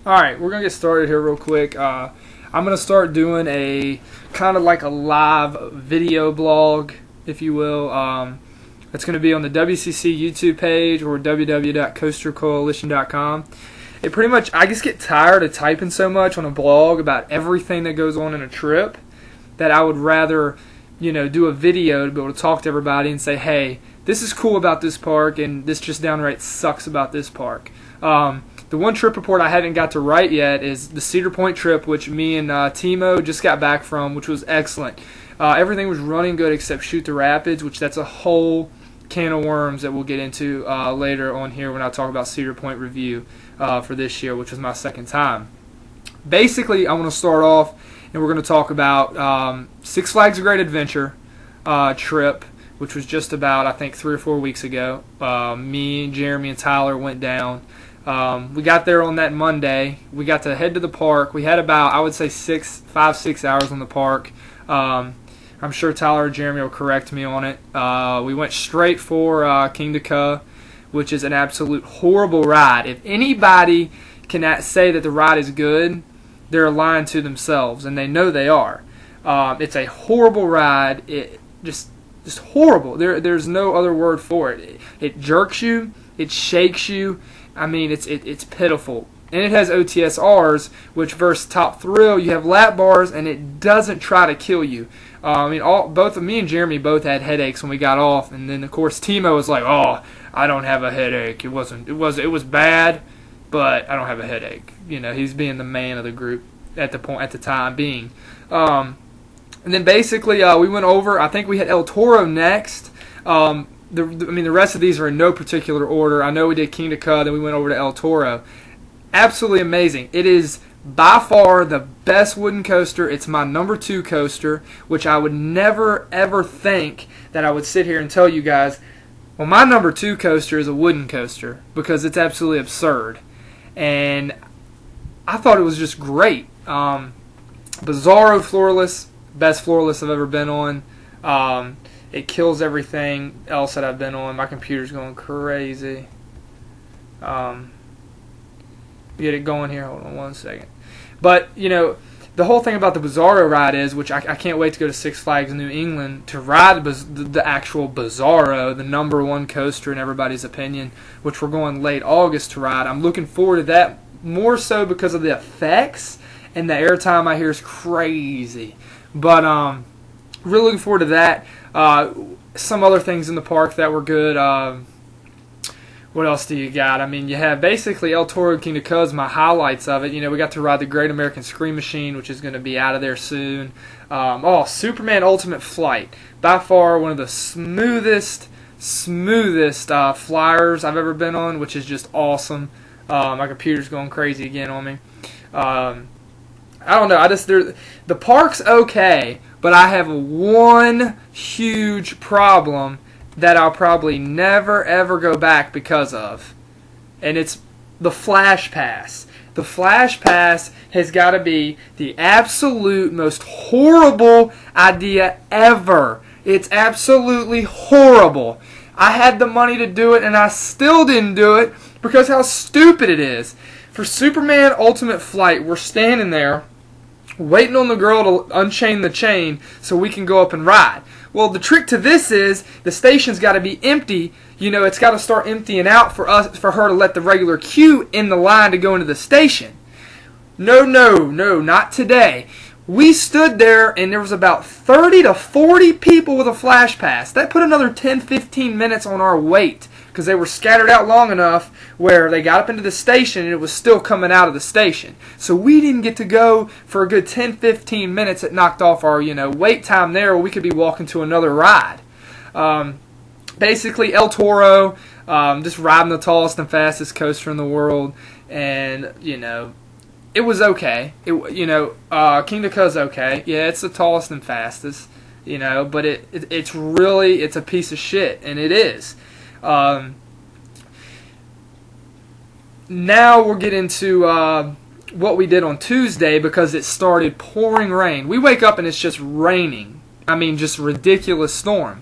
Alright, we're going to get started here real quick. I'm going to start doing a kind of like a live video blog, if you will. It's going to be on the WCC YouTube page or www.coastercoalition.com. It pretty much, I just get tired of typing so much on a blog about everything that goes on in a trip that I would rather, do a video to be able to talk to everybody and say, hey, this is cool about this park and this just downright sucks about this park. The one trip report I haven't got to write yet is the Cedar Point trip, which me and Timo just got back from, which was excellent. Everything was running good except Shoot the Rapids, which that's a whole can of worms that we'll get into later on here when I talk about Cedar Point review for this year, which was my second time. Basically, I want to start off and we're going to talk about Six Flags A Great Adventure trip, which was just about, I think, 3 or 4 weeks ago. Me, Jeremy, and Tyler went down. We got there on that Monday. We got to head to the park. We had about, I would say, 5-6 hours on the park. I'm sure Tyler or Jeremy will correct me on it. We went straight for King to Ka, which is an absolute horrible ride. If anybody can say that the ride is good, they're lying to themselves, and they know they are. It's a horrible ride. It just horrible. There's no other word for it. It jerks you. It shakes you. I mean, it's pitiful. And it has OTSRs, which versus Top Thrill, you have lap bars, and it doesn't try to kill you. I mean, both of me and Jeremy both had headaches when we got off, and then of course Timo was like, "Oh, I don't have a headache. It was bad, but I don't have a headache." He's being the man of the group at the time being. And then basically we went over. I think we had El Toro next. The rest of these are in no particular order. I know we did King to Ka, then we went over to El Toro. Absolutely amazing. It is by far the best wooden coaster. It's my number 2 coaster, which I would never ever think that I would sit here and tell you guys, well, my number 2 coaster is a wooden coaster, because it's absolutely absurd. And I thought it was just great. Bizarro floorless, best floorless I've ever been on. It kills everything else that I've been on. My computer's going crazy. Get it going here. Hold on one second. But, the whole thing about the Bizarro ride is, which I can't wait to go to Six Flags in New England to ride the actual Bizarro, the number 1 coaster in everybody's opinion, which we're going late August to ride. I'm looking forward to that more so because of the effects, and the airtime I hear is crazy. But, really looking forward to that. Some other things in the park that were good. What else do you got? I mean, you have basically El Toro and King to Ka is my highlights of it. We got to ride the Great American Scream Machine, which is going to be out of there soon. Superman Ultimate Flight. By far one of the smoothest flyers I've ever been on, which is just awesome. My computer's going crazy again on me. I don't know. The park's okay, but I have one huge problem that I'll probably never ever go back because of, and it's the Flash Pass. The Flash Pass has got to be the absolute most horrible idea ever. It's absolutely horrible. I had the money to do it and I still didn't do it because how stupid it is. For Superman Ultimate Flight, we're standing there waiting on the girl to unchain the chain so we can go up and ride. Well, the trick to this is the station's got to be empty. It's got to start emptying out for her to let the regular queue in the line to go into the station. No, not today. We stood there and there was about 30 to 40 people with a Flash Pass. That put another 10-15 minutes on our wait because they were scattered out long enough where they got up into the station and it was still coming out of the station. So we didn't get to go for a good 10-15 minutes. It knocked off our wait time there where we could be walking to another ride. Basically, El Toro, just riding the tallest and fastest coaster in the world, and it was okay. King to Ka's okay. Yeah, it's the tallest and fastest, but it's a piece of shit, and it is. Now we'll get into what we did on Tuesday because it started pouring rain. We wake up and it's just raining. I mean, just ridiculous storm.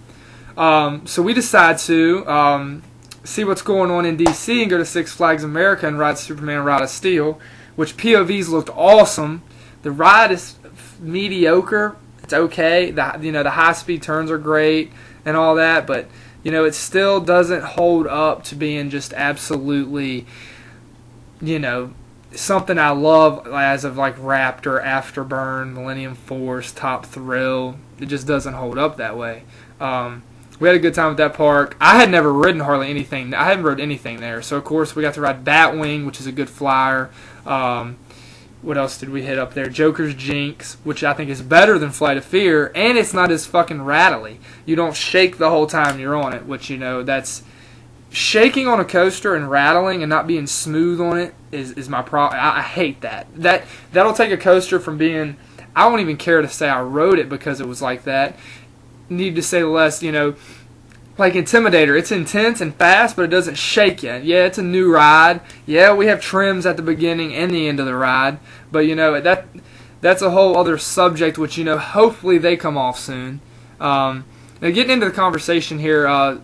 So we decide to see what's going on in D.C. and go to Six Flags America and ride Superman Ride of Steel, which POVs looked awesome. The ride is mediocre. It's okay. The high speed turns are great and all that, but it still doesn't hold up to being just absolutely, something I love as of like Raptor, Afterburn, Millennium Force, Top Thrill. It just doesn't hold up that way. We had a good time at that park. I had never ridden hardly anything. I hadn't rode anything there. So, of course, we got to ride Batwing, which is a good flyer. What else did we hit up there? Joker's Jinx, which I think is better than Flight of Fear, and it's not as fucking rattly. You don't shake the whole time you're on it, which, that's... Shaking on a coaster and rattling and not being smooth on it is my problem. I hate that. That'll take a coaster from being... I won't even care to say I rode it because it was like that. Need to say less, like Intimidator. It's intense and fast, but it doesn't shake you. Yeah, it's a new ride. Yeah, we have trims at the beginning and the end of the ride. But, that's a whole other subject, which, hopefully they come off soon. Now, getting into the conversation here,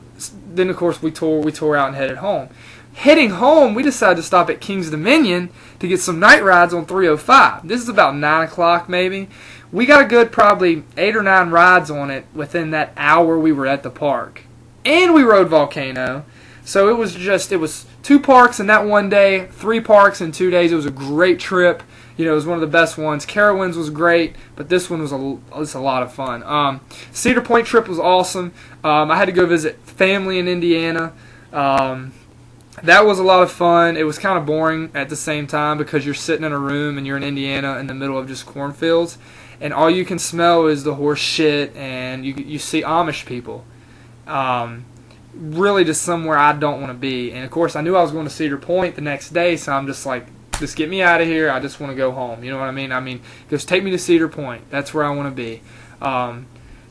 then, of course, we tore out and headed home. Heading home, we decided to stop at King's Dominion to get some night rides on 305. This is about 9 o'clock, maybe. We got a good probably 8 or 9 rides on it within that hour we were at the park. And we rode Volcano. So it was 2 parks in that one day, 3 parks in 2 days. It was a great trip. It was one of the best ones. Carowinds was great, but this one was a lot of fun. Cedar Point trip was awesome. I had to go visit family in Indiana. That was a lot of fun. It was kind of boring at the same time because you're sitting in a room and you're in Indiana in the middle of just cornfields. And all you can smell is the horse shit, and you see Amish people. Really just somewhere I don't want to be. And, of course, I knew I was going to Cedar Point the next day, so I'm just like, just get me out of here. I just want to go home. You know what I mean? Just take me to Cedar Point. That's where I want to be.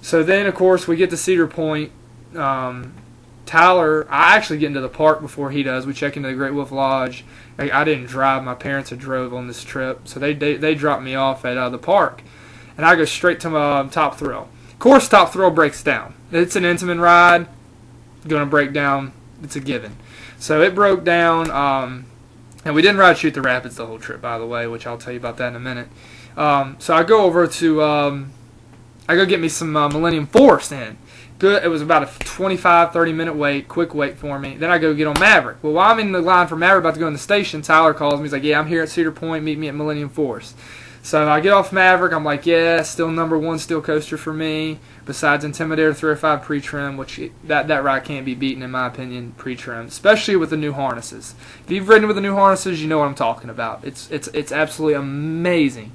So then, of course, we get to Cedar Point. Tyler, I actually get into the park before he does. We check into the Great Wolf Lodge. I didn't drive. My parents had drove on this trip, so they dropped me off at the park. And I go straight to Top Thrill. Of course, Top Thrill breaks down. It's an Intamin ride. Going to break down. It's a given. So it broke down, and we didn't ride Shoot the Rapids the whole trip, by the way, which I'll tell you about that in a minute. So I go over to, I go get me some Millennium Force in. Good. It was about a 25-30 minute wait, quick wait for me. Then I go get on Maverick. Well, while I'm in the line for Maverick, about to go in the station, Tyler calls me. He's like, yeah, I'm here at Cedar Point. Meet me at Millennium Force. So I get off Maverick. I'm like, yeah, still #1 steel coaster for me. Besides Intimidator 305 pre-trim, which that ride can't be beaten in my opinion, pre-trim, especially with the new harnesses. If you've ridden with the new harnesses, you know what I'm talking about. It's absolutely amazing.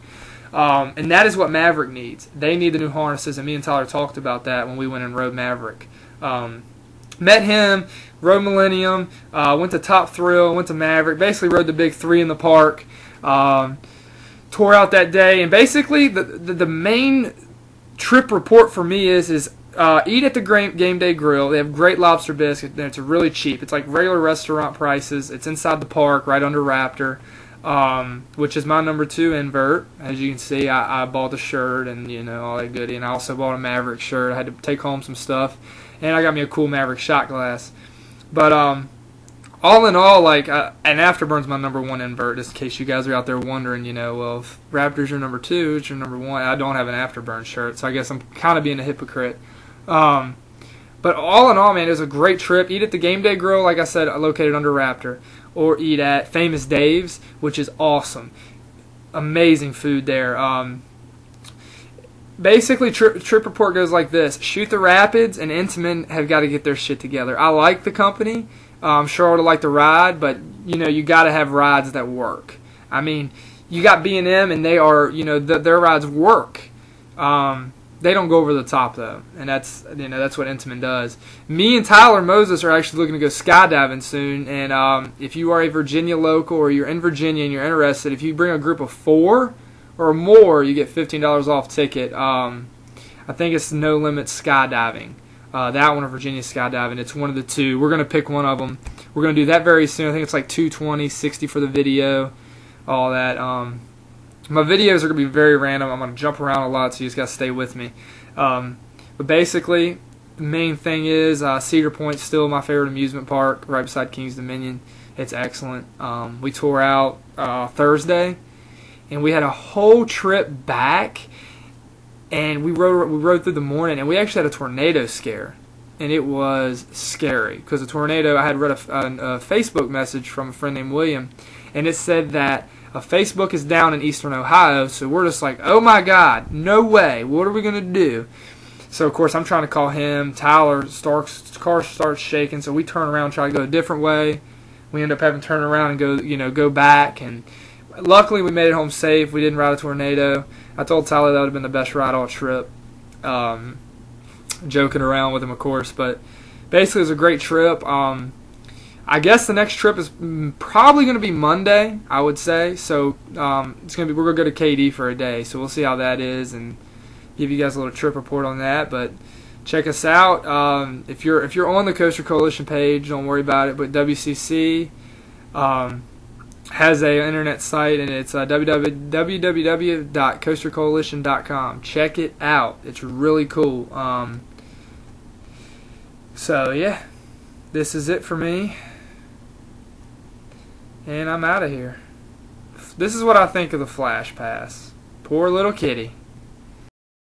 And that is what Maverick needs. They need the new harnesses, and me and Tyler talked about that when we went and rode Maverick. Met him, rode Millennium, went to Top Thrill, went to Maverick, basically rode the big 3 in the park. Tore out that day, and basically the main trip report for me is eat at the Game Day Grill. They have great lobster biscuits, and it's really cheap. It's like regular restaurant prices. It's inside the park, right under Raptor, which is my #2 invert. As you can see, I bought the shirt and all that goodie, and I also bought a Maverick shirt. I had to take home some stuff, and I got me a cool Maverick shot glass. But all in all, like, and Afterburn's my #1 invert, just in case you guys are out there wondering, well, if Raptor's your #2, it's your #1. I don't have an Afterburn shirt, so I guess I'm kind of being a hypocrite. But all in all, man, it was a great trip. Eat at the Game Day Grill, like I said, located under Raptor, or eat at Famous Dave's, which is awesome. Amazing food there. Basically, trip report goes like this. Shoot the Rapids and Intamin have got to get their shit together. I like the company. I'm sure I would have liked the ride, but, you got to have rides that work. I mean, you got B&M, and they are, their rides work. They don't go over the top, though, and that's what Intamin does. Me and Tyler Moses are actually looking to go skydiving soon, and if you are a Virginia local or you're in Virginia and you're interested, if you bring a group of 4 or more, you get $15 off ticket. I think it's No Limit Skydiving. That one or Virginia Skydiving. It's one of the two. We're going to pick one of them. We're going to do that very soon. I think it's like $220, $60 for the video, all that. My videos are going to be very random. I'm going to jump around a lot, so you just got to stay with me. But basically, the main thing is Cedar Point's still my favorite amusement park, right beside King's Dominion. It's excellent. We tore out Thursday, and we had a whole trip back, and we rode through the morning, and we actually had a tornado scare, and it was scary because the tornado. I had read a Facebook message from a friend named William, and it said that a Facebook is down in eastern Ohio. So we're just like, oh my God, no way! What are we gonna do? So of course I'm trying to call him. Tyler's car starts shaking, so we turn around, try to go a different way. We end up having to turn around and go back, and luckily we made it home safe. We didn't ride a tornado. I told Tyler that would have been the best ride all trip. Joking around with him, of course, but basically it was a great trip. I guess the next trip is probably going to be Monday, I would say. So it's going to be, we're going to go to KD for a day, so we'll see how that is and give you guys a little trip report on that. But check us out. If you're on the Coaster Coalition page, don't worry about it. But WCC has a internet site, and it's www.coastercoalition.com. Check it out. It's really cool. So yeah, this is it for me, and I'm out of here. This is what I think of the Flash Pass. Poor little kitty.